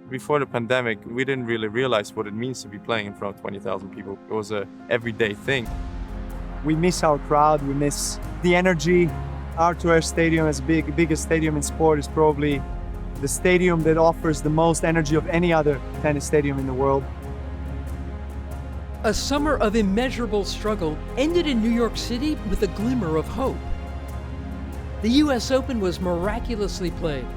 Before the pandemic, we didn't really realize what it means to be playing in front of 20,000 people. It was a everyday thing. We miss our crowd, we miss the energy. R2R Stadium, as biggest stadium in sport, is probably the stadium that offers the most energy of any other tennis stadium in the world. A summer of immeasurable struggle ended in New York City with a glimmer of hope. The US Open was miraculously played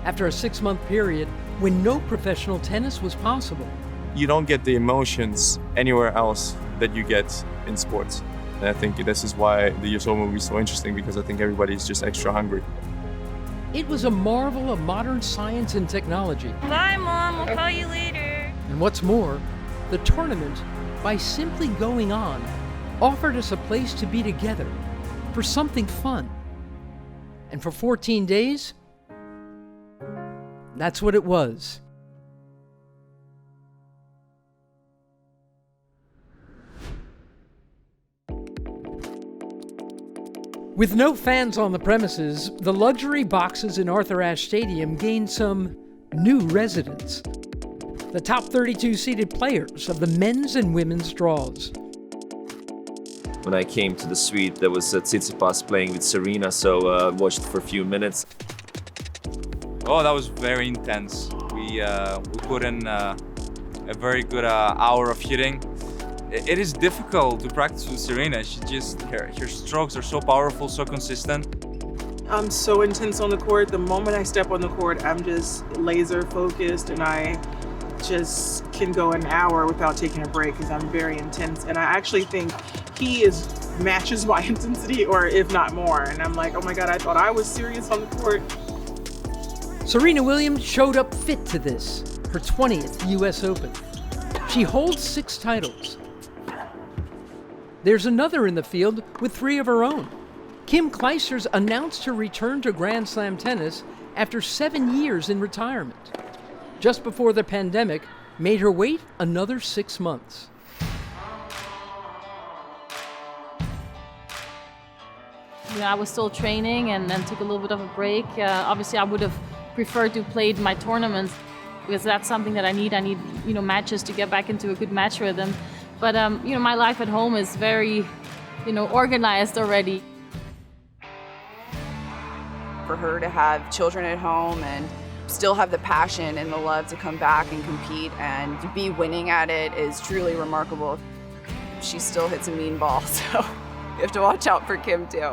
after a 6-month period when no professional tennis was possible. You don't get the emotions anywhere else that you get in sports. And I think this is why the US Open will be so interesting, because I think everybody's just extra hungry. It was a marvel of modern science and technology. Bye, Mom. We'll call you later. And what's more, the tournament, by simply going on, offered us a place to be together for something fun. And for 14 days, that's what it was. With no fans on the premises, the luxury boxes in Arthur Ashe Stadium gained some new residents. The top 32 seeded players of the men's and women's draws. When I came to the suite, there was Tsitsipas playing with Serena, so I watched for a few minutes. Oh, that was very intense. We put in a very good hour of hitting. It is difficult to practice with Serena. Her strokes are so powerful, so consistent. I'm so intense on the court. The moment I step on the court, I'm just laser focused, and I just can go an hour without taking a break because I'm very intense. And I actually think he matches my intensity, or if not more. And I'm like, oh my God, I thought I was serious on the court. Serena Williams showed up fit to this, her 20th US Open. She holds 6 titles. There's another in the field with 3 of her own. Kim Clijsters announced her return to Grand Slam tennis after 7 years in retirement. Just before the pandemic, made her wait another 6 months. Yeah, I was still training and then took a little bit of a break. Obviously, I would have preferred to play my tournaments because that's something that I need. I need, matches to get back into a good match rhythm. But, my life at home is very, organized already. For her to have children at home and still have the passion and the love to come back and compete and be winning at it is truly remarkable. She still hits a mean ball, so you have to watch out for Kim too.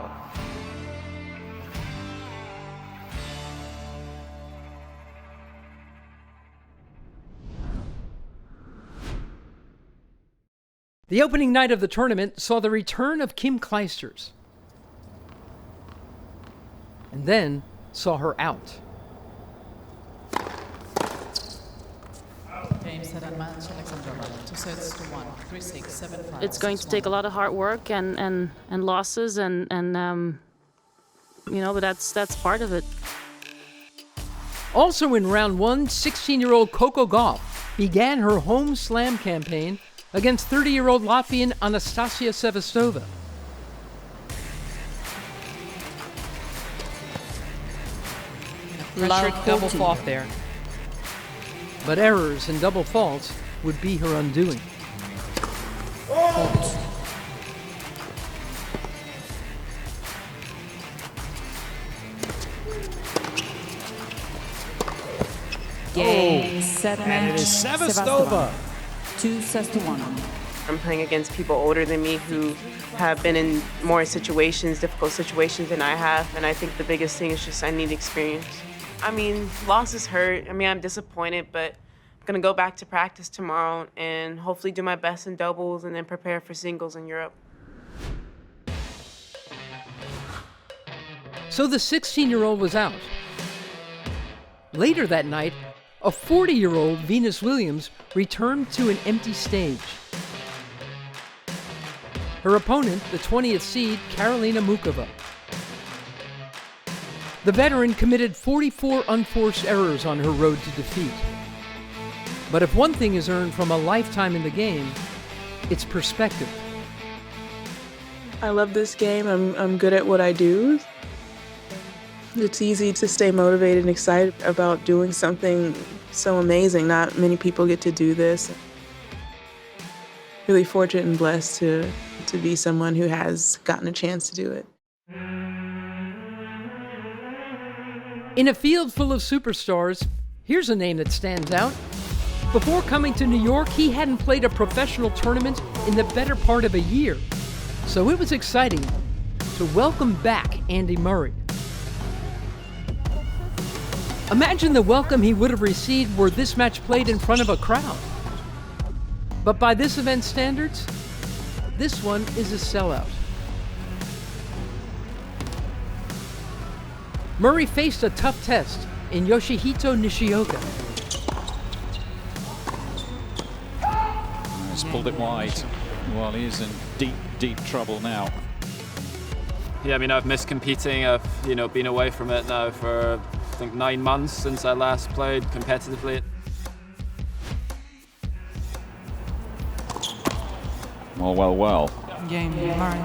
The opening night of the tournament saw the return of Kim Clijsters. And then saw her out. It's going to take a lot of hard work and losses but that's part of it. Also in round 1, 16-year-old Coco Gauff began her home slam campaign against 30-year-old Latvian Anastasia Sevastova. Double fault there. But errors and double faults would be her undoing. Fault. Game, set match. And it is Sevastova. 2-1. I'm playing against people older than me who have been in more difficult situations than I have. And I think the biggest thing is just I need experience. Losses hurt. I'm disappointed, but I'm going to go back to practice tomorrow and hopefully do my best in doubles and then prepare for singles in Europe. So the 16-year-old was out. Later that night, a 40-year-old Venus Williams returned to an empty stage. Her opponent, the 20th seed, Karolina Muchova. The veteran committed 44 unforced errors on her road to defeat. But if one thing is earned from a lifetime in the game, it's perspective. I love this game. I'm good at what I do. It's easy to stay motivated and excited about doing something so amazing. Not many people get to do this. Really fortunate and blessed to be someone who has gotten a chance to do it. In a field full of superstars, here's a name that stands out. Before coming to New York, he hadn't played a professional tournament in the better part of a year. So it was exciting to welcome back Andy Murray. Imagine the welcome he would have received were this match played in front of a crowd. But by this event's standards, this one is a sellout. Murray faced a tough test in Yoshihito Nishioka. He's pulled it wide. Well, he is in deep, deep trouble now. Yeah, I mean, I've missed competing. I've, been away from it now for, I think, 9 months since I last played competitively. Well. Game, Murray.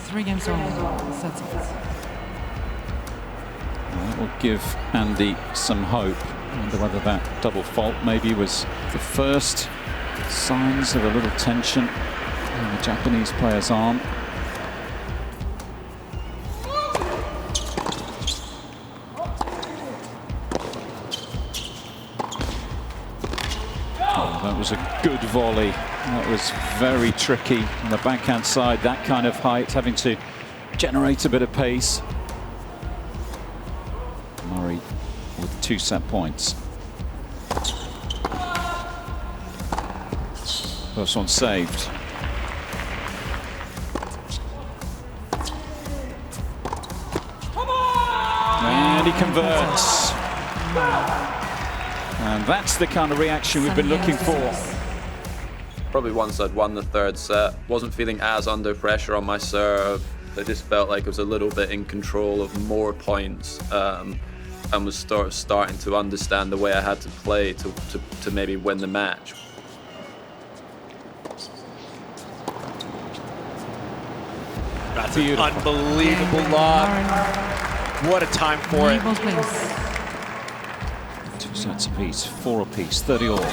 3 games only. Sets it. Well, that will give Andy some hope. I wonder whether that double fault maybe was the first signs of a little tension in the Japanese player's arm. Oh, that was a good volley. That was very tricky on the backhand side, that kind of height, having to generate a bit of pace. Murray with 2 set points. First one saved. And he converts. And that's the kind of reaction we've been looking for. Probably once I'd won the 3rd set, wasn't feeling as under pressure on my serve. I just felt like I was a little bit in control of more points, and was starting to understand the way I had to play to maybe win the match. That's an unbelievable lob. What a time for it. 2 sets apiece, 4 apiece, 30 all.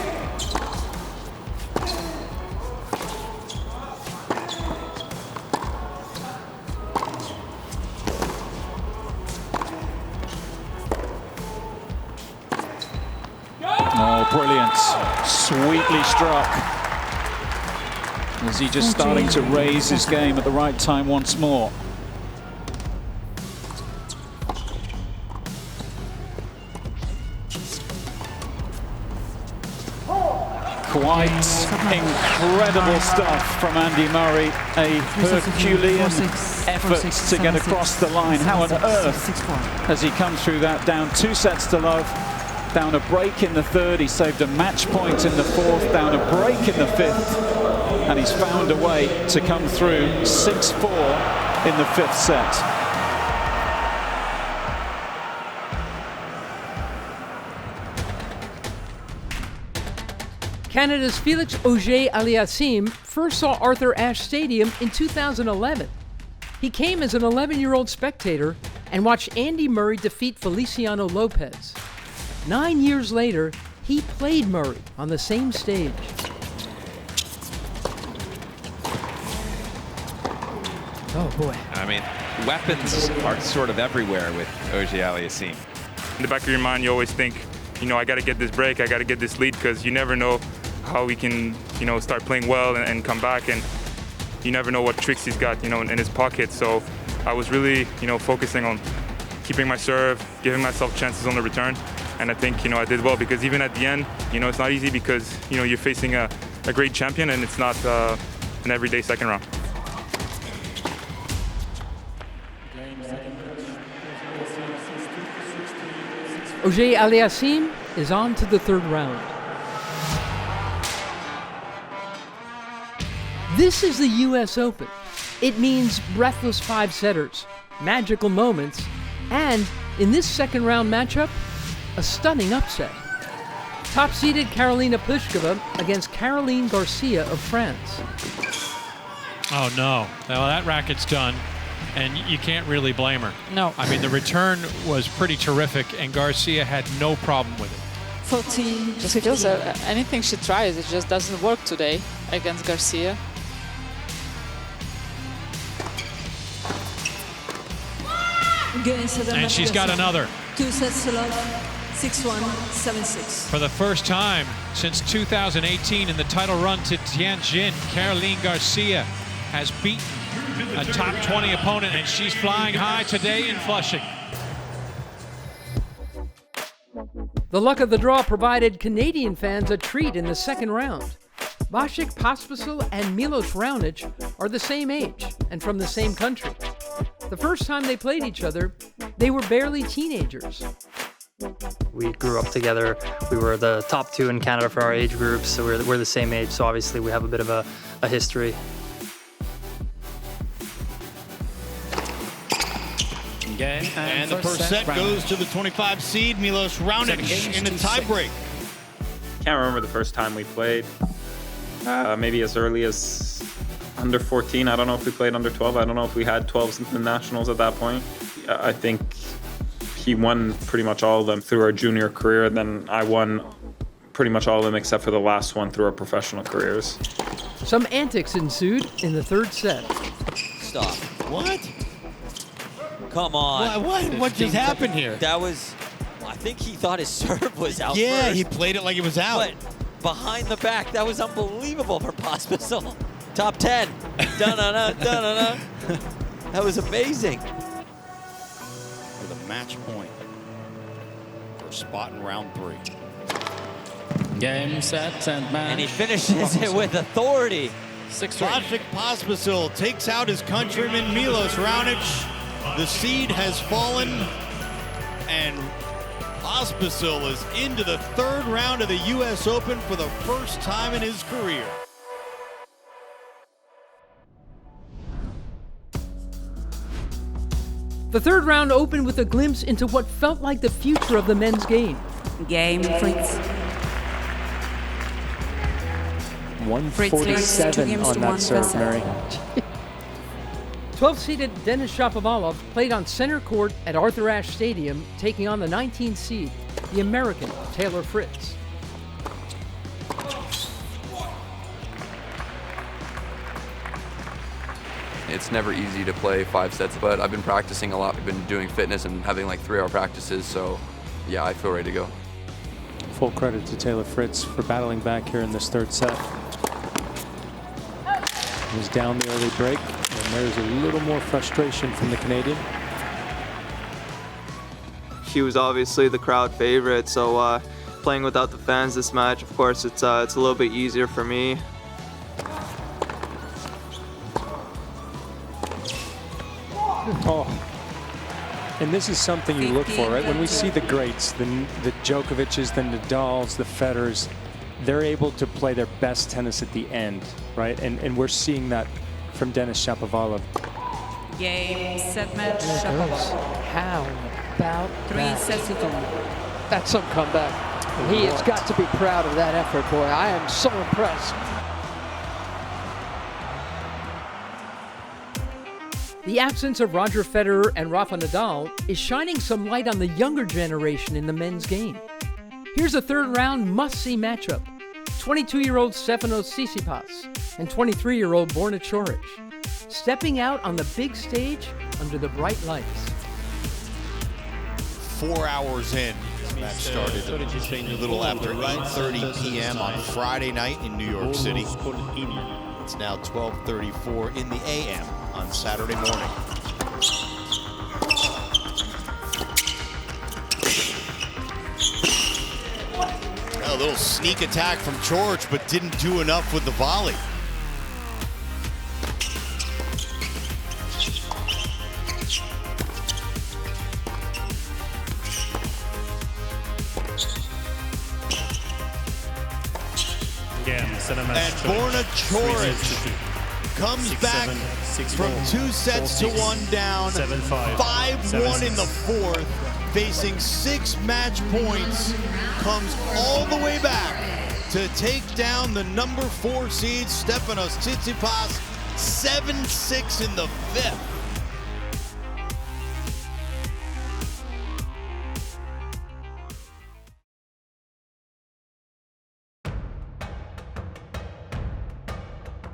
Oh, brilliant. Sweetly struck. Is he just starting to raise his game at the right time once more? Quite incredible stuff from Andy Murray. A Herculean effort to get across the line. How on earth has he come through that? Down 2 sets to love. Down a break in the 3rd, he saved a match point in the 4th, down a break in the 5th, and he's found a way to come through 6-4 in the 5th set. Canada's Felix Auger-Aliassime first saw Arthur Ashe Stadium in 2011. He came as an 11-year-old spectator and watched Andy Murray defeat Feliciano Lopez. 9 years later, he played Murray on the same stage. Oh boy. I mean, weapons are sort of everywhere with Auger-Aliassime. In the back of your mind, you always think, I got to get this break, I got to get this lead, because you never know how he can, start playing well and come back, and you never know what tricks he's got, in his pocket. So I was really, focusing on keeping my serve, giving myself chances on the return. And I think, I did well, because even at the end, it's not easy, because, you're facing a great champion, and it's not an everyday second round. Auger-Aliassime is on to the 3rd round. This is the US Open. It means breathless 5-setters, magical moments, and in this 2nd round matchup, a stunning upset. Top-seeded Karolina Pliskova against Caroline Garcia of France. Oh no, well, that racket's done. and you can't really blame her. No. I mean, the return was pretty terrific, and Garcia had no problem with it. 14. Just feels that anything she tries, it just doesn't work today against Garcia. And she's got another. 2 sets to love, 6-1, 7-6. For the first time since 2018 in the title run to Tianjin, Caroline Garcia has beaten a top 20 opponent, and she's flying high today in Flushing. The luck of the draw provided Canadian fans a treat in the second round. Vasek Pospisil and Milos Raonic are the same age and from the same country. The first time they played each other, they were barely teenagers. We grew up together. We were the top 2 in Canada for our age groups, so we're the same age, so obviously we have a bit of a history. And the first set goes to the 25 seed, Milos Raonic, in a tiebreak. Can't remember the first time we played. Maybe as early as under 14. I don't know if we played under 12. I don't know if we had 12s in the nationals at that point. I think he won pretty much all of them through our junior career. Then I won pretty much all of them except for the last one through our professional careers. Some antics ensued in the third set. Stop. What? Come on. What just happened here? That was, I think he thought his serve was out Yeah, first. he played it like it was out. But behind the back, that was unbelievable for Pospisil. Top 10. Da-na-na, da-na-na. That was amazing. With a match point for a spot in round 3. Game, set, and match. And he finishes it with authority. 6-3. Vasek Pospisil takes out his countryman Milos Raonic. The seed has fallen, and Pospisil is into the third round of the U.S. Open for the first time in his career. The third round opened with a glimpse into what felt like the future of the men's game. Game, Fritz. 147 on that serve, Mary. 12-seeded Denis Shapovalov played on center court at Arthur Ashe Stadium, taking on the 19th seed, the American Taylor Fritz. It's never easy to play 5 sets, but I've been practicing a lot. I've been doing fitness and having like 3-hour practices, so yeah, I feel ready to go. Full credit to Taylor Fritz for battling back here in this third set. He was down the early break, and there's a little more frustration from the Canadian. She was obviously the crowd favorite, so playing without the fans this match, of course, it's a little bit easier for me. Oh, and this is something you look for, right? When we see the greats, the Djokovic's, the Nadals, the Federers, they're able to play their best tennis at the end, right? And we're seeing that from Denis Shapovalov. Game, set, match, Shapovalov. How about 3 sets to 2. That's some comeback. He has got to be proud of that effort, boy. I am so impressed. The absence of Roger Federer and Rafa Nadal is shining some light on the younger generation in the men's game. Here's a third round must-see matchup. 22-year-old Stefanos Tsitsipas and 23-year-old Borna Coric, stepping out on the big stage under the bright lights. 4 hours in. This match started a little after 8:30 p.m. on Friday night in New York City. It's now 12:34 in the a.m. on Saturday morning. A little sneak attack from George, but didn't do enough with the volley. And Borna Coric comes back from 2 sets to 1 down, 5-1 in the fourth, facing 6 match points, comes all the way back to take down the number 4 seed Stefanos Tsitsipas, 7-6 in the fifth.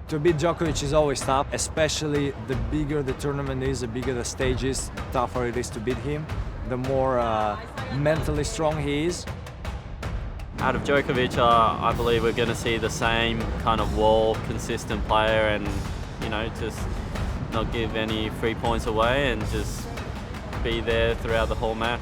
To beat Djokovic is always tough, especially the bigger the tournament is, the bigger the stage is, the tougher it is to beat him, the more mentally strong he is. Out of Djokovic, I believe we're going to see the same kind of wall, consistent player, and just not give any free points away and just be there throughout the whole match.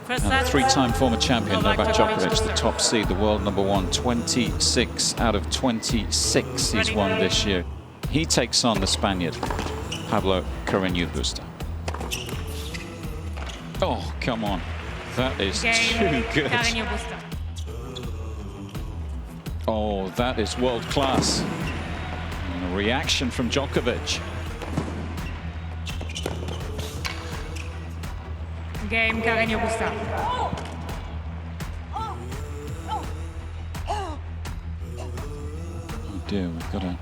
And three-time former champion Novak Djokovic, the top seed, the world #1, 26 out of 26 he's won this year. He takes on the Spaniard, Pablo Carreño Busta. Oh, come on. That is too good. Oh, that is world class. And a reaction from Djokovic. Game, Carreño Busta. Oh dear, we've got a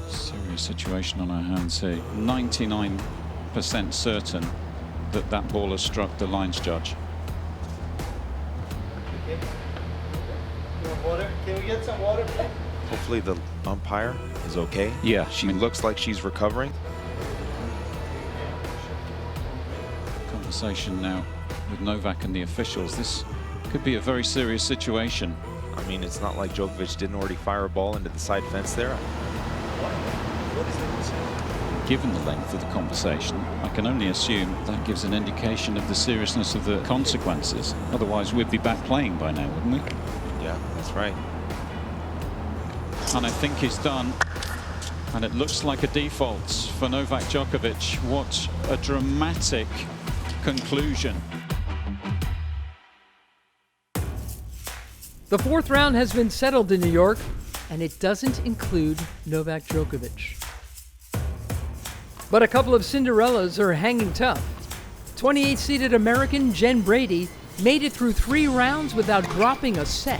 serious situation on our hands here. 99% certain that that ball has struck the lines judge. Can we get some water, please? Hopefully the umpire is okay. Yeah. She looks like she's recovering. Conversation now with Novak and the officials. This could be a very serious situation. I mean, it's not like Djokovic didn't already fire a ball into the side fence there. Given the length of the conversation, I can only assume that gives an indication of the seriousness of the consequences. Otherwise, we'd be back playing by now, wouldn't we? Yeah, that's right. And I think he's done. And it looks like a default for Novak Djokovic. What a dramatic conclusion. The fourth round has been settled in New York, and it doesn't include Novak Djokovic. But a couple of Cinderellas are hanging tough. 28-seeded American Jen Brady made it through 3 rounds without dropping a set.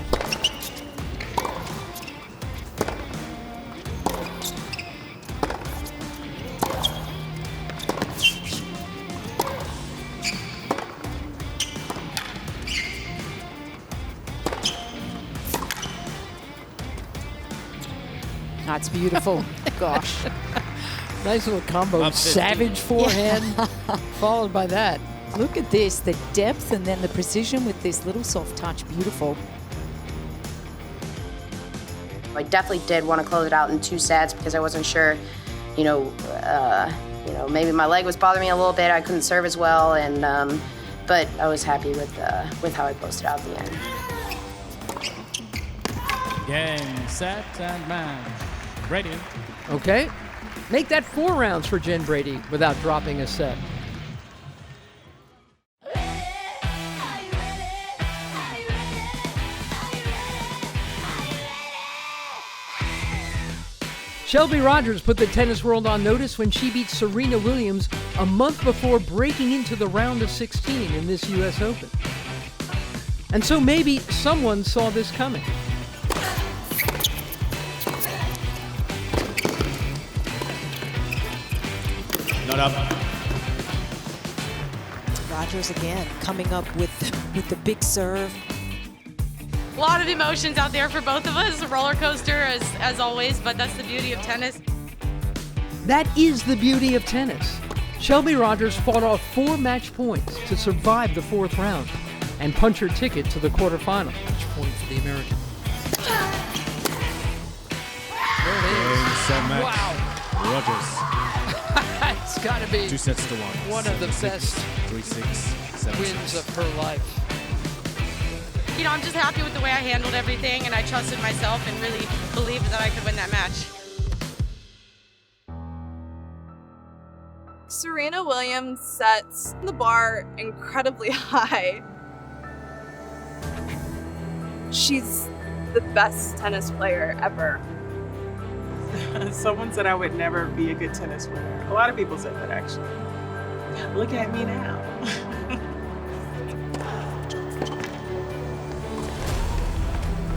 That's beautiful. Gosh. Nice little combo. Savage forehand, followed by that. Look at this, the depth and then the precision with this little soft touch. Beautiful. I definitely did want to close it out in 2 sets because I wasn't sure, maybe my leg was bothering me a little bit. I couldn't serve as well, and but I was happy with how I closed it out at the end. Game, set, and match. Brady. Okay. Make that 4 rounds for Jen Brady without dropping a set. Shelby Rogers put the tennis world on notice when she beat Serena Williams a month before breaking into the round of 16 in this US Open. And so maybe someone saw this coming. Not up. Rogers again coming up with the big serve. A lot of emotions out there for both of us. A roller coaster as always, but that's the beauty of tennis. That is the beauty of tennis. Shelby Rogers fought off 4 match points to survive the 4th round and punch her ticket to the quarterfinal. Match point for the American. There it is. Wow. Rogers. It's got to be 2 sets to 1. One of the best 3-6, wins of her life. I'm just happy with the way I handled everything, and I trusted myself and really believed that I could win that match. Serena Williams sets the bar incredibly high. She's the best tennis player ever. Someone said I would never be a good tennis winner. A lot of people said that, actually. Look at me now.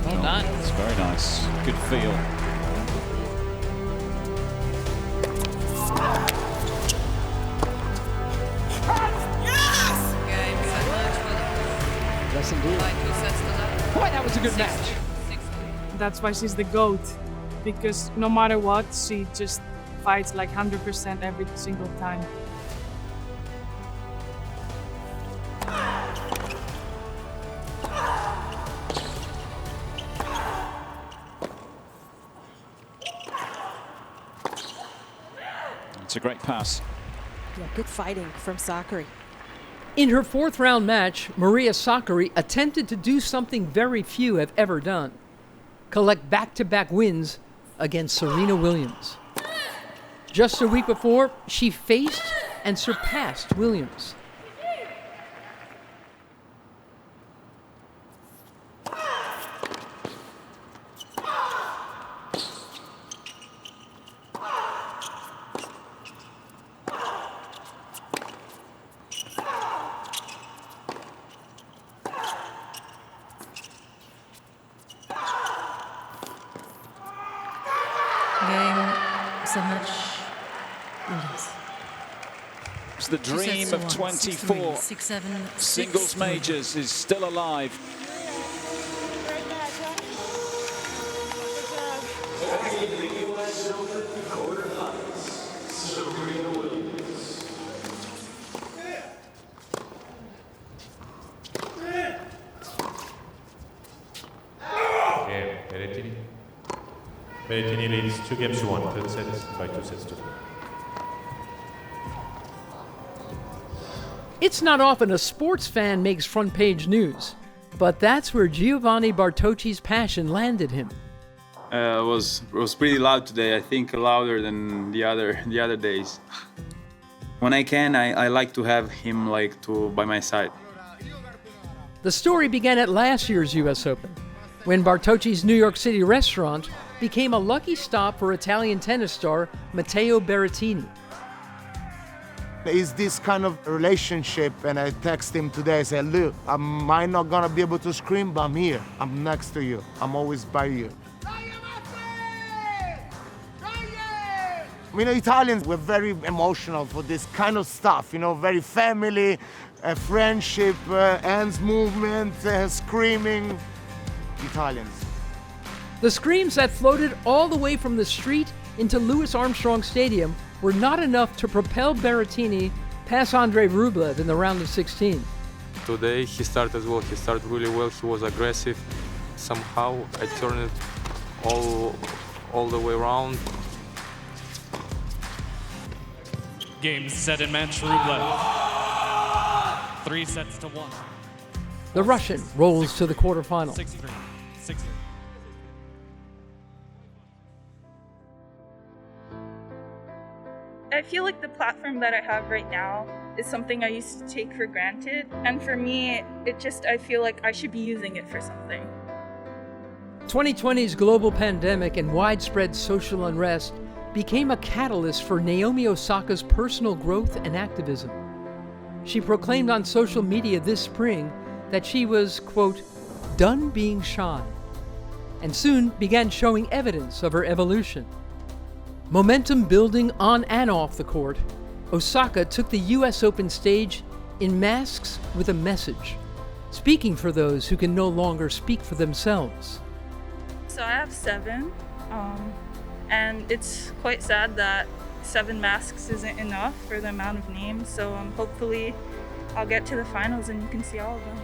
Well done. It's very nice. Good feel. Yes, indeed. good match. That's why she's the GOAT, because no matter what, she just fights like 100% every single time. It's a great pass. Yeah, good fighting from Sakkari. In her fourth round match, Maria Sakkari attempted to do something very few have ever done: collect back-to-back wins against Serena Williams. Just a week before, she faced and surpassed Williams. Game, submatch, Williams. It's the dream of 24 singles majors is still alive. Berrettini leads 2 games to 1, third set by 2 sets to 3. It's not often a sports fan makes front page news, but that's where Giovanni Bartoci's passion landed him. It was pretty loud today. I think louder than the other days. When I can, I like to have him by my side. The story began at last year's U.S. Open, when Bartoci's New York City restaurant became a lucky stop for Italian tennis star Matteo Berrettini. It's this kind of relationship, and I text him today, I said, look, I might not gonna be able to scream, but I'm here. I'm next to you. I'm always by you. Italians, we're very emotional for this kind of stuff, very family, friendship, hands movement, screaming. Italians. The screams that floated all the way from the street into Louis Armstrong Stadium were not enough to propel Berrettini past Andrei Rublev in the round of 16. Today he started well. He started really well. He was aggressive. Somehow I turned it all the way around. Game, set, and match, Rublev. 3 sets to 1. The Russian rolls to the quarterfinal. 6-3. 6-3. I feel like the platform that I have right now is something I used to take for granted. And for me, I feel like I should be using it for something. 2020's global pandemic and widespread social unrest became a catalyst for Naomi Osaka's personal growth and activism. She proclaimed on social media this spring that she was, quote, done being shy, and soon began showing evidence of her evolution. Momentum building on and off the court, Osaka took the US Open stage in masks with a message, speaking for those who can no longer speak for themselves. So I have 7, and it's quite sad that 7 masks isn't enough for the amount of names, so hopefully I'll get to the finals and you can see all of them.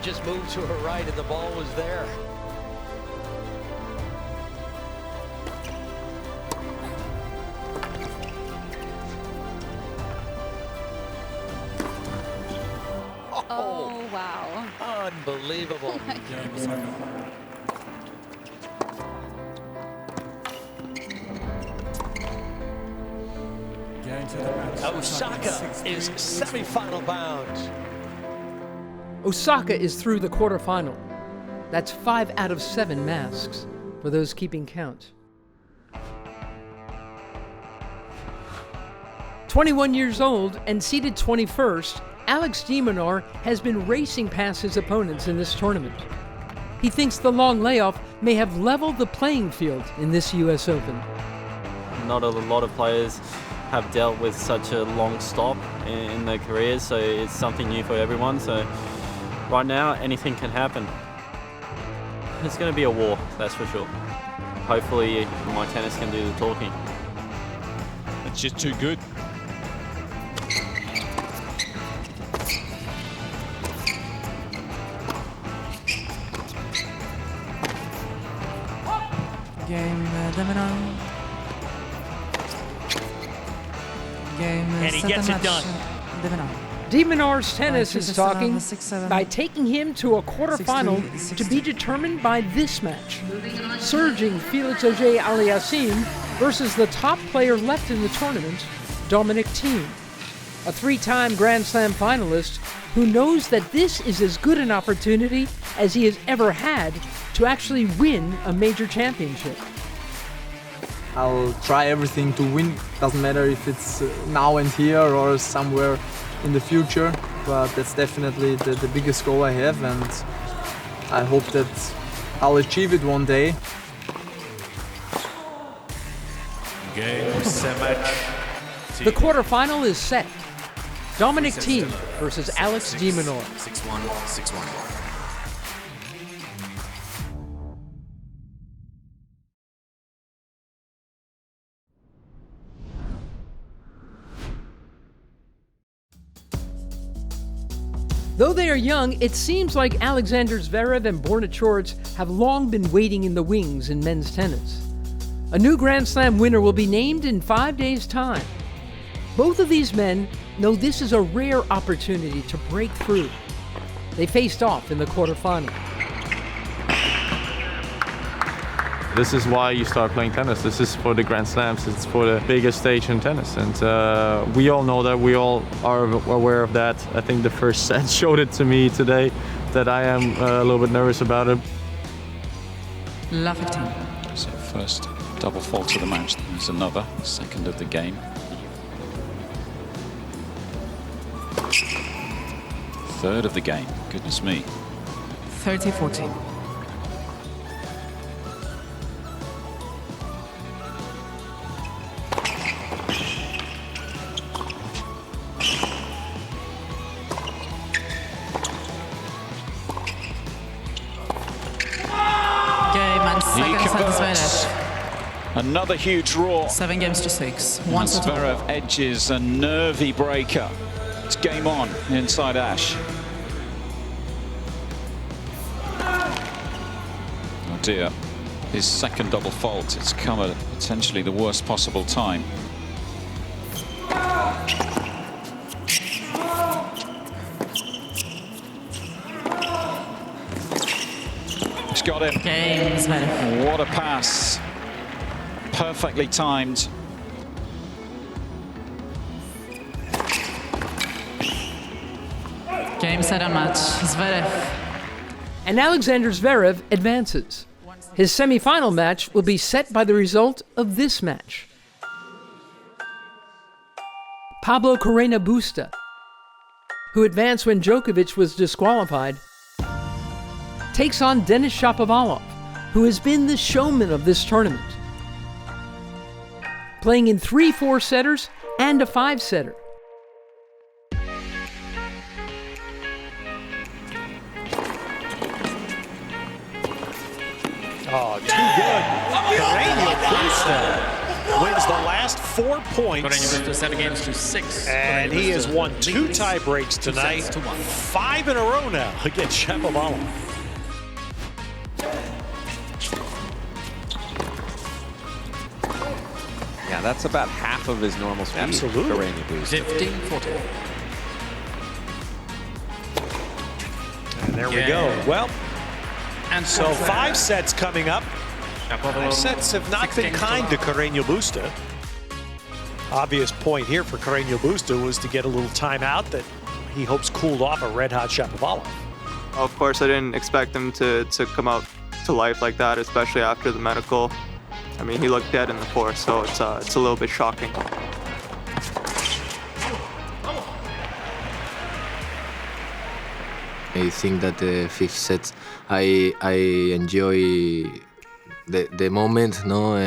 Just moved to her right and the ball was there. Oh, wow. Unbelievable. Osaka is semi-final bound. Osaka is through the quarterfinal. That's 5 out of 7 masks, for those keeping count. 21 years old and seated 21st Alex de Minaur has been racing past his opponents in this tournament. He thinks the long layoff may have leveled the playing field in this US Open. Not a lot of players have dealt with such a long stop in their careers, so it's something new for everyone. So right now, anything can happen. It's going to be a war, that's for sure. Hopefully my tennis can do the talking. It's just too good. Game Dominic. Game and he gets it done. De Minaur's tennis is talking by taking him to a quarterfinal to be determined by this match. Surging Felix Auger-Aliassime versus the top player left in the tournament, Dominic Thiem, a three-time Grand Slam finalist who knows that this is as good an opportunity as he has ever had to actually win a major championship. I'll try everything to win. Doesn't matter if it's now and here or somewhere in the future, but that's definitely the biggest goal I have, and I hope that I'll achieve it one day. Game, set match. The quarterfinal is set. Dominic Thiem versus Alex de Minaur. 6-1, 6-1. Though they are young, it seems like Alexander Zverev and Borna Coric have long been waiting in the wings in men's tennis. A new Grand Slam winner will be named in 5 days' time. Both of these men know this is a rare opportunity to break through. They faced off in the quarterfinal. This is why you start playing tennis. This is for the Grand Slams. It's for the biggest stage in tennis. And we all know that. We all are aware of that. I think the first set showed it to me today that I am a little bit nervous about it. So first double fault of the match. There's another, second of the game. Third of the game. Goodness me. 30-14. Another huge draw. 7 games to 6. Zverev edges a nervy breaker. It's game on inside Ash. Oh dear. His second double fault. It's come at potentially the worst possible time. He's got him. Game Zverev. What a pass. Perfectly timed. Game, set, and match. Zverev. And Alexander Zverev advances. His semifinal match will be set by the result of this match. Pablo Carreño Busta, who advanced when Djokovic was disqualified, takes on Denis Shapovalov, who has been the showman of this tournament, playing in 3 4-setters and a 5-setter. Oh, too good. Carreño Busta wins the last 4 points. Carreño Busta 7 games to 6. And he has won 2 tie breaks tonight. 5 in a row now against Shapovalov. Yeah, that's about half of his normal speed. Absolutely. 15-14. And there we go. Well, and so 5 sets coming up. 5 sets have not been kind to Carreño Busta. Obvious point here for Carreño Busta was to get a little timeout that he hopes cooled off a red-hot Shapovalov. Of course, I didn't expect him to come out to life like that, especially after the medical. I mean, he looked dead in the fourth, so it's a little bit shocking. I think that the fifth set, I enjoy the moment. No,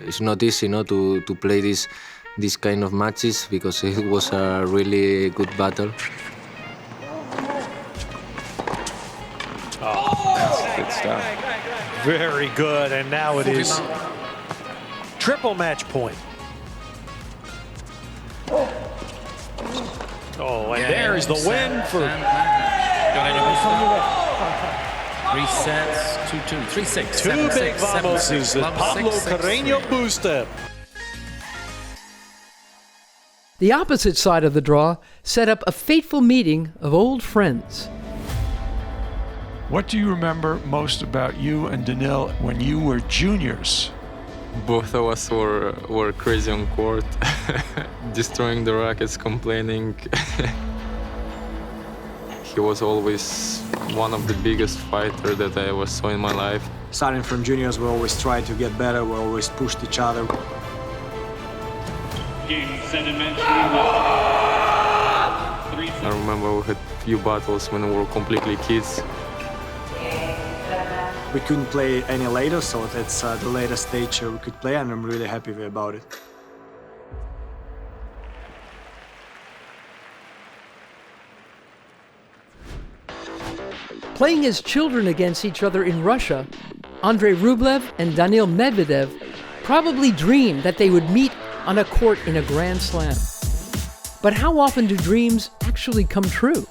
it's not easy, no, to play this kind of matches because it was a really good battle. Oh, good stuff. Very good, and now it is triple match point. Oh, and there's the win for... 3 sets, 2-2, 3-6. Two big vamoses as Pablo Carreño Busta. The opposite side of the draw set up a fateful meeting of old friends. What do you remember most about you and Daniil when you were juniors? Both of us were crazy on court, destroying the rackets, complaining. He was always one of the biggest fighters that I ever saw in my life. Starting from juniors, we always tried to get better, we always pushed each other. Game 7 match. I remember we had few battles when we were completely kids. We couldn't play any later, so that's the latest stage we could play, and I'm really happy about it. Playing as children against each other in Russia, Andrei Rublev and Daniil Medvedev probably dreamed that they would meet on a court in a Grand Slam. But how often do dreams actually come true?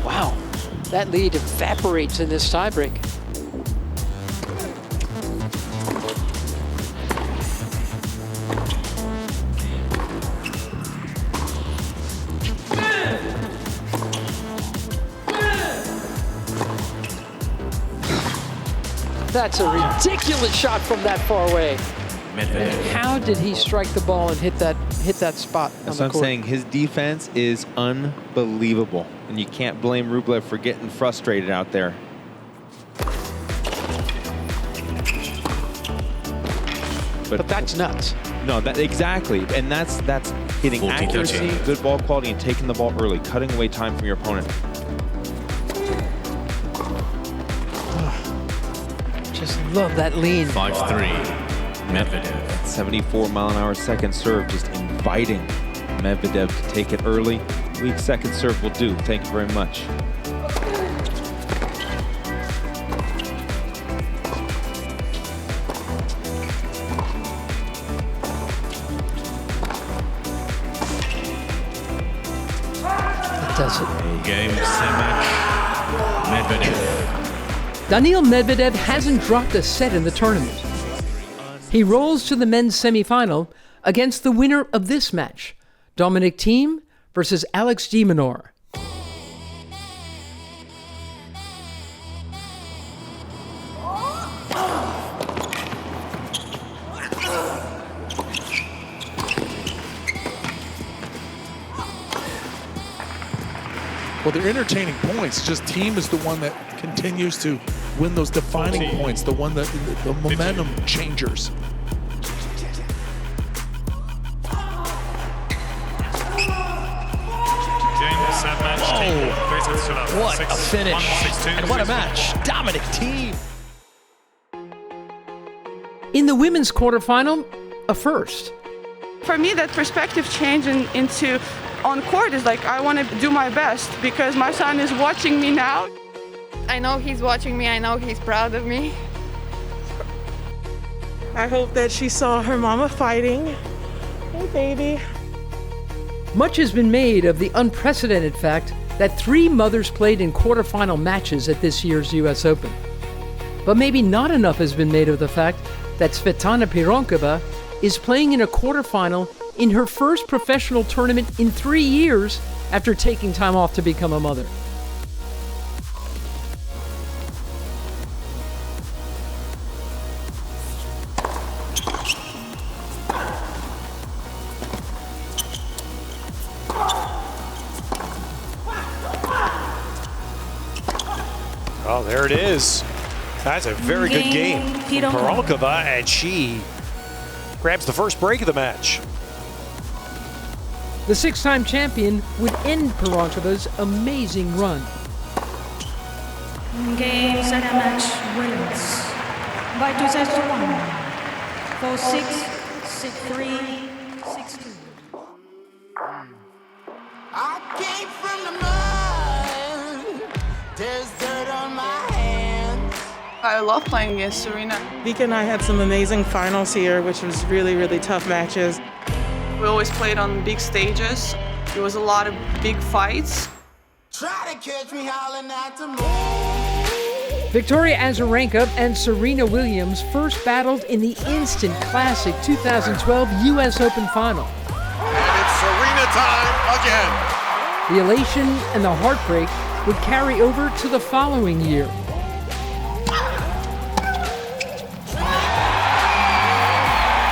Wow, that lead evaporates in this tiebreak. That's a ridiculous shot from that far away. How did he strike the ball and hit that spot on the court? That's what I'm saying. His defense is unbelievable, and you can't blame Rublev for getting frustrated out there. But that's nuts. No, exactly, and that's hitting accuracy, good ball quality, and taking the ball early, cutting away time from your opponent. Just love that lean. 5-3, Medvedev. 74-mile-an-hour second serve, just inviting Medvedev to take it early. Weak second serve will do. Thank you very much. Does it. Game 7 Medvedev. Daniil Medvedev hasn't dropped a set in the tournament. He rolls to the men's semifinal against the winner of this match, Dominic Thiem versus Alex de Minaur. Well, they're entertaining points. Just Thiem is the one that continues to win those defining points, the one that the momentum changers. Oh, what a finish. And what a match. Dominic Thiem. In the women's quarterfinal, a first. For me, that perspective change into on court is like, I want to do my best because my son is watching me now. I know he's watching me. I know he's proud of me. I hope that she saw her mama fighting. Hey, baby. Much has been made of the unprecedented fact that 3 mothers played in quarterfinal matches at this year's US Open. But maybe not enough has been made of the fact that Svetlana Pironkova is playing in a quarterfinal in her first professional tournament in 3 years after taking time off to become a mother. there it is. That's a very good game from Pirogova, and she grabs the first break of the match. The six-time champion would end Pirogova's amazing run. Game, set, and match wins by 2 sets to 1. 4-6, 6-3, 6-2. I came from the mud. There's dirt on my hands. I love playing against Serena. Vika and I had some amazing finals here, which was really, really tough matches. We always played on big stages. There was a lot of big fights. Try to catch me howling at the moon. Victoria Azarenka and Serena Williams first battled in the instant classic 2012 US Open final. And it's Serena time again. The elation and the heartbreak would carry over to the following year.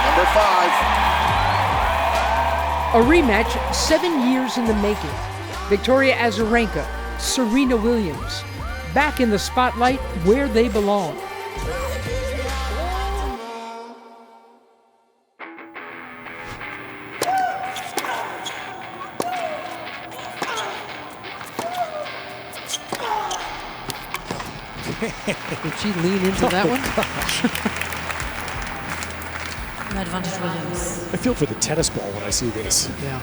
Number 5. A rematch 7 years in the making. Victoria Azarenka, Serena Williams, back in the spotlight where they belong. Did she lean into that one? Advantage Williams. I feel for the tennis ball when I see this. Yeah.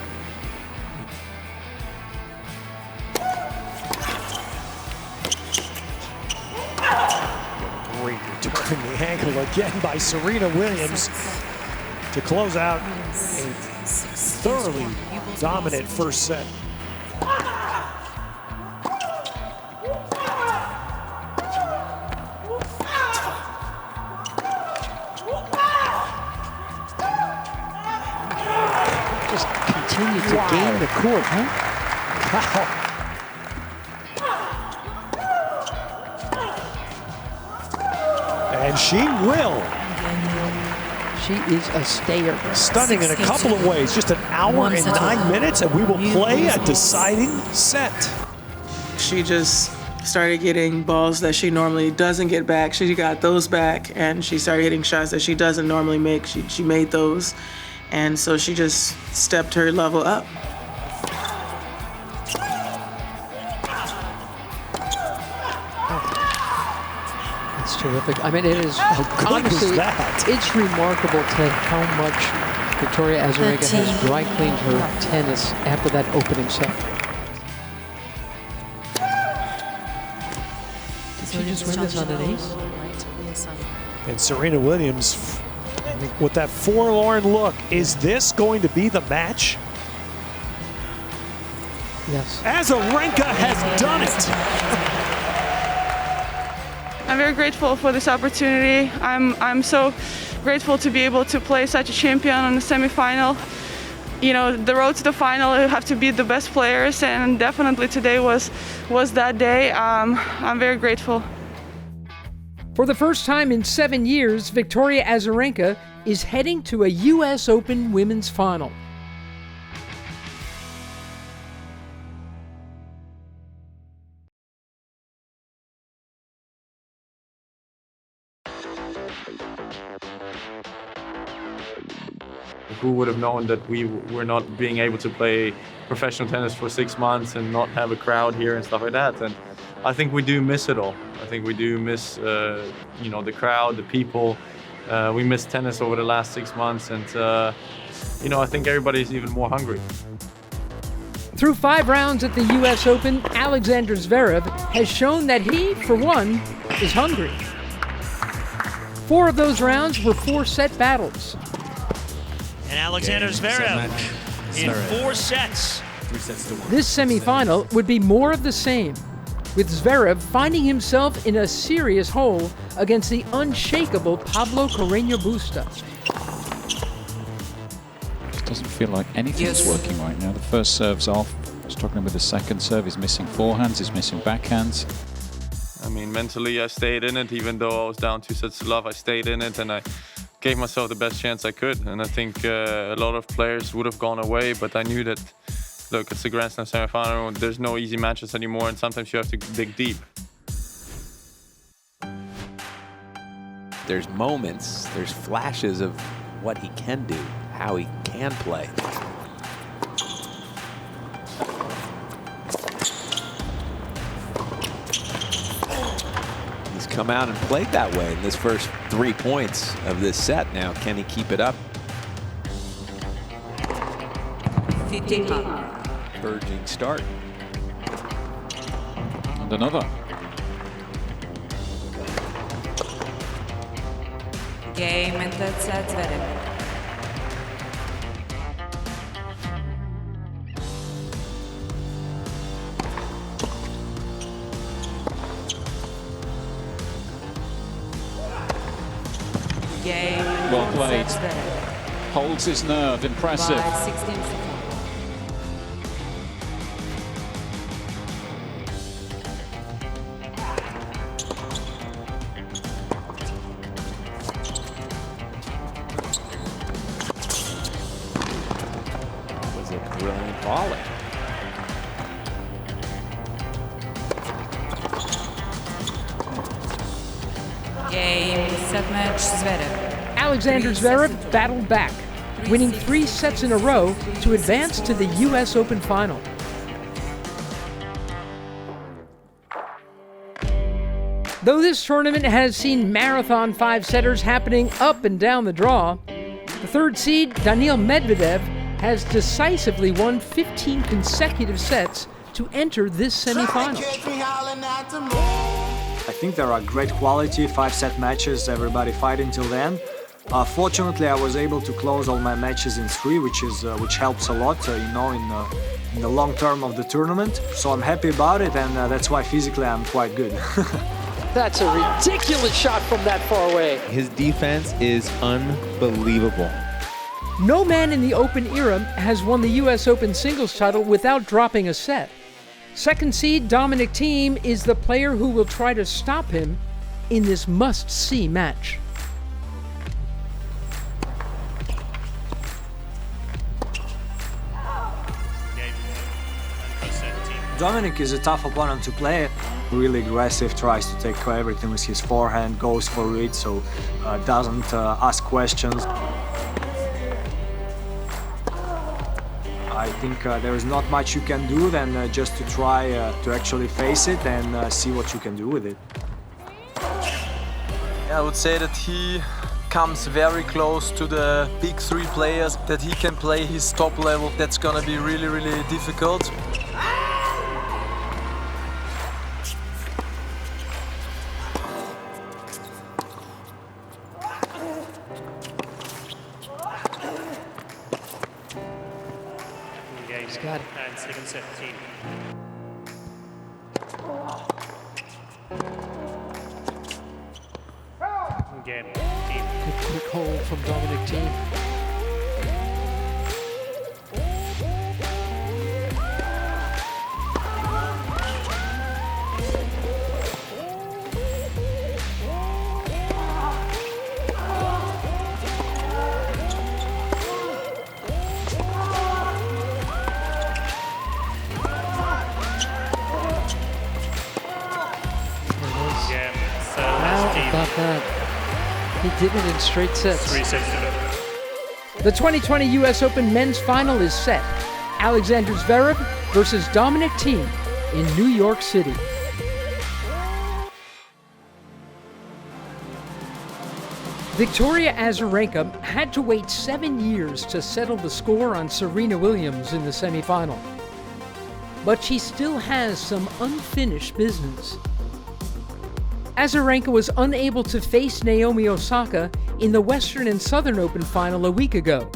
Great return the ankle again by Serena Williams to close out a thoroughly dominant first set. Just continue to gain the court, huh? Wow. And she will. She is a stayer. Stunning in a couple of ways. Just an hour and 9 minutes, and we will play a deciding set. She just started getting balls that she normally doesn't get back. She got those back, and she started hitting shots that she doesn't normally make. She made those, and so she just stepped her level up. It's terrific. I mean, it is honestly, it's remarkable to how much Victoria Azarenka has dry cleaned her tennis after that opening set. Did she just win this on an ace? And Serena Williams with that forlorn look. Is this going to be the match? Yes. Azarenka has done it. I'm very grateful for this opportunity. I'm so grateful to be able to play such a champion on the semifinal. You know, the road to the final, you have to beat the best players, and definitely today was that day. I'm very grateful. For the first time in 7 years, Victoria Azarenka is heading to a US Open women's final. Who would have known that we were not being able to play professional tennis for 6 months and not have a crowd here and stuff like that? And I think we do miss it all. I think we do miss, you know, the crowd, the people. We missed tennis over the last 6 months, and you know, I think everybody's even more hungry. Through 5 rounds at the US Open, Alexander Zverev has shown that he, for one, is hungry. 4 of those rounds were 4-set battles. And Alexander Zverev in 4 sets. 3 sets to 1. This semifinal would be more of the same, with Zverev finding himself in a serious hole against the unshakable Pablo Carreño Busta. It doesn't feel like anything's working right now. The first serve's off. Struggling with the second serve. He's missing forehands. He's missing backhands. I mean, mentally I stayed in it. Even though I was down 2 sets to love, I stayed in it, and I gave myself the best chance I could. And I think a lot of players would have gone away, but I knew that, look, it's a Grand Slam semifinal. There's no easy matches anymore, and sometimes you have to dig deep. there's moments, there's flashes of what he can do, how he can play. He's come out and played that way in this first 3 points of this set. Now, can he keep it up? 15. Urging start. And another. Game and third set, Zverev. Game and Well played. third set, Zverev. Holds his nerve. Impressive. By 16 seconds. Brilliant volley. Game, set match, Zverev. Alexander Zverev battled back, winning 3 sets in a row to advance to the US Open final. Though this tournament has seen marathon 5-setters happening up and down the draw, the third seed, Daniil Medvedev, has decisively won 15 consecutive sets to enter this semifinal. I think there are great quality 5-set matches, everybody fighting till the end. Fortunately, I was able to close all my matches in 3, which helps a lot, in the long term of the tournament. So I'm happy about it, and that's why physically I'm quite good. That's a ridiculous shot from that far away. His defense is unbelievable. No man in the Open era has won the US Open singles title without dropping a set. Second seed Dominic Thiem is the player who will try to stop him in this must-see match. Dominic is a tough opponent to play. Really aggressive, tries to take everything with his forehand, goes for it, so doesn't ask questions. I think there is not much you can do than just to try to actually face it and see what you can do with it. I would say that he comes very close to the big 3 players, that he can play his top level. That's gonna be really, really difficult. Got it. And second set, Thiem. Game, Thiem. Good quick hold from Dominic Thiem. About that. He did it in straight sets. 3 sets to go. The 2020 US Open men's final is set. Alexander Zverev versus Dominic Thiem in New York City. Victoria Azarenka had to wait 7 years to settle the score on Serena Williams in the semifinal. But she still has some unfinished business. Azarenka was unable to face Naomi Osaka in the Western and Southern Open final a week ago.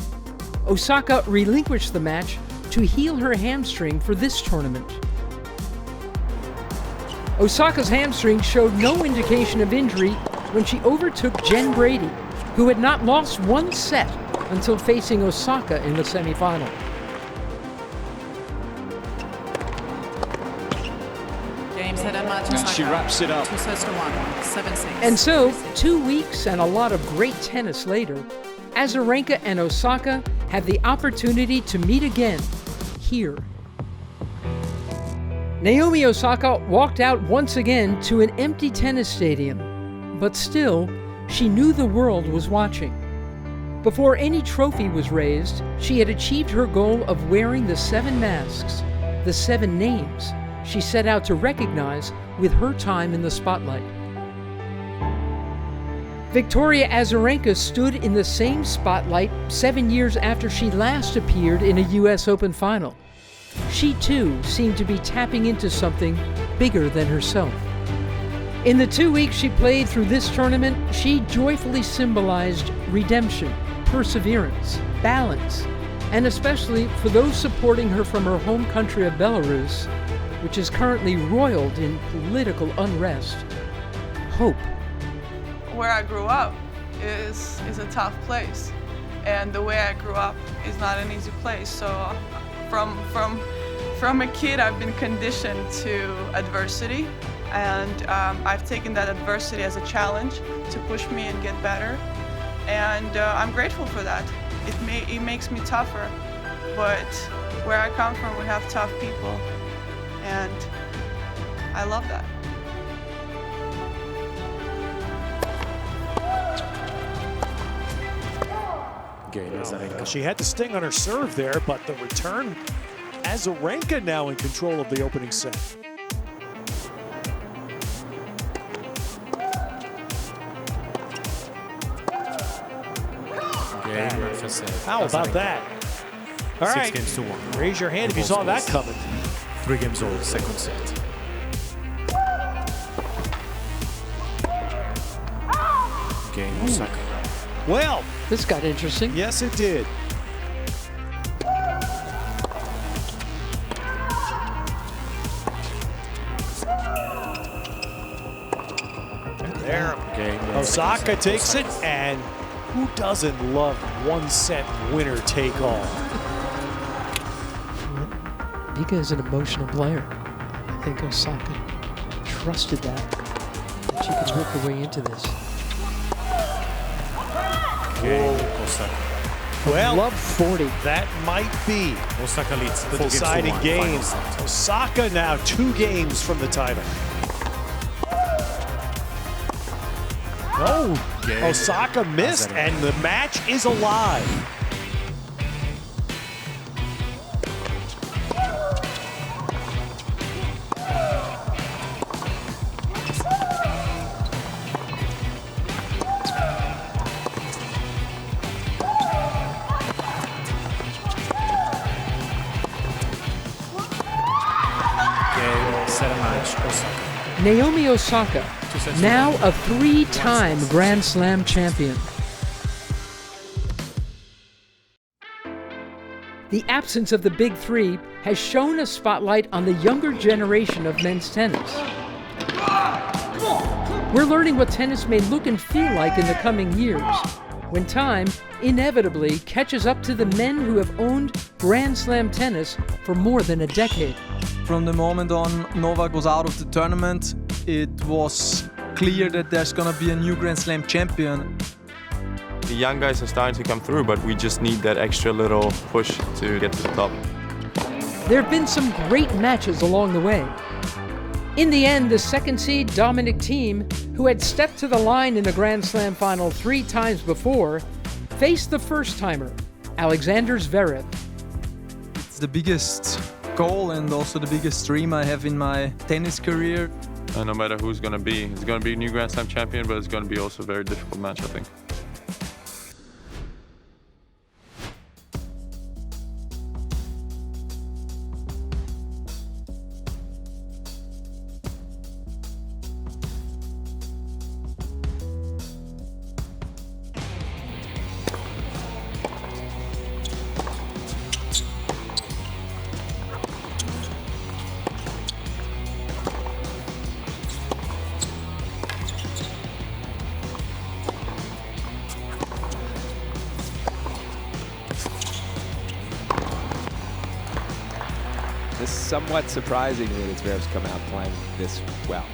Osaka relinquished the match to heal her hamstring for this tournament. Osaka's hamstring showed no indication of injury when she overtook Jen Brady, who had not lost 1 set until facing Osaka in the semifinal. And she wraps it up. 2 sets to 1, 7-6. And so, 2 weeks and a lot of great tennis later, Azarenka and Osaka have the opportunity to meet again, here. Naomi Osaka walked out once again to an empty tennis stadium, but still, she knew the world was watching. Before any trophy was raised, she had achieved her goal of wearing the 7 masks, the 7 names she set out to recognize with her time in the spotlight. Victoria Azarenka stood in the same spotlight 7 years after she last appeared in a US Open final. She too seemed to be tapping into something bigger than herself. In the 2 weeks she played through this tournament, she joyfully symbolized redemption, perseverance, balance, and especially for those supporting her from her home country of Belarus, which is currently roiled in political unrest, hope. Where I grew up is a tough place, and the way I grew up is not an easy place. So from a kid, I've been conditioned to adversity, and I've taken that adversity as a challenge to push me and get better, and I'm grateful for that. It makes me tougher, but where I come from, we have tough people, and I love that. She had the sting on her serve there, but the return, Azarenka now in control of the opening set. How about that? All right, 6 games to 1. Raise your hand if you saw that coming. 3 games all, second set. Game Osaka. Well, this got interesting. Yes, it did. There, Osaka takes it, and who doesn't love 1-set winner take all? Vika is an emotional player. I think Osaka trusted that she could work her way into this. Osaka. Well, love 40. That might be Osaka leads the deciding game. Osaka now 2 games from the title. Oh, Osaka missed, and the match is alive. Naomi Osaka, now a 3-time Grand Slam champion. The absence of the Big Three has shown a spotlight on the younger generation of men's tennis. We're learning what tennis may look and feel like in the coming years, when time inevitably catches up to the men who have owned Grand Slam tennis for more than a decade. From the moment on Novak was out of the tournament, it was clear that there's gonna be a new Grand Slam champion. The young guys are starting to come through, but we just need that extra little push to get to the top. There have been some great matches along the way. In the end, the second seed Dominic Thiem, who had stepped to the line in the Grand Slam final 3 times before, faced the first-timer, Alexander Zverev. It's the biggest goal and also the biggest dream I have in my tennis career. No matter who's going to be, it's going to be a new Grand Slam champion, but it's going to be also a very difficult match, I think. This is somewhat surprising that Zverev's come out playing this well.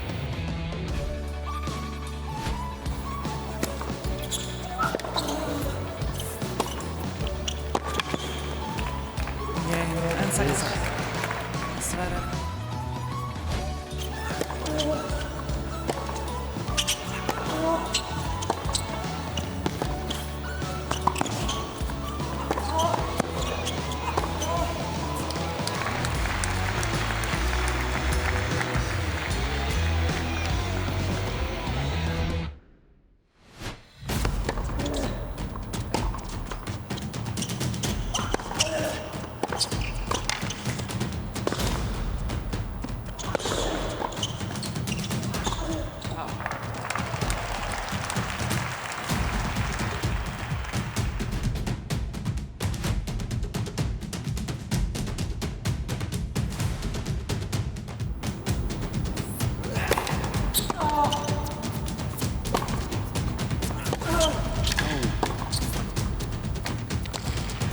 And second set. Zverev.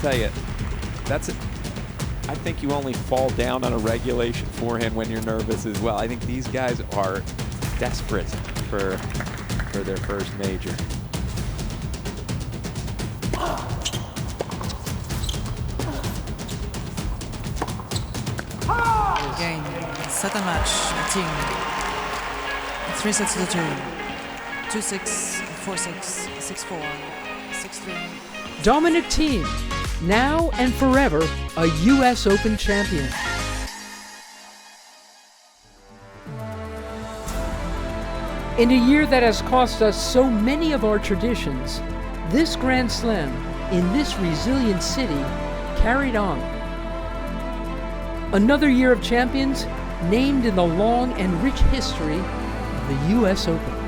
tell you, I think you only fall down on a regulation forehand when you're nervous as well. I think these guys are desperate for their first major. Game, set a match, Thiem. 3 sets to 2. 2-6, 4-6, 6-4, 6-3. Dominic Thiem, now and forever a U.S. Open champion. In a year that has cost us so many of our traditions, this Grand Slam in this resilient city carried on. Another year of champions named in the long and rich history of the U.S. Open.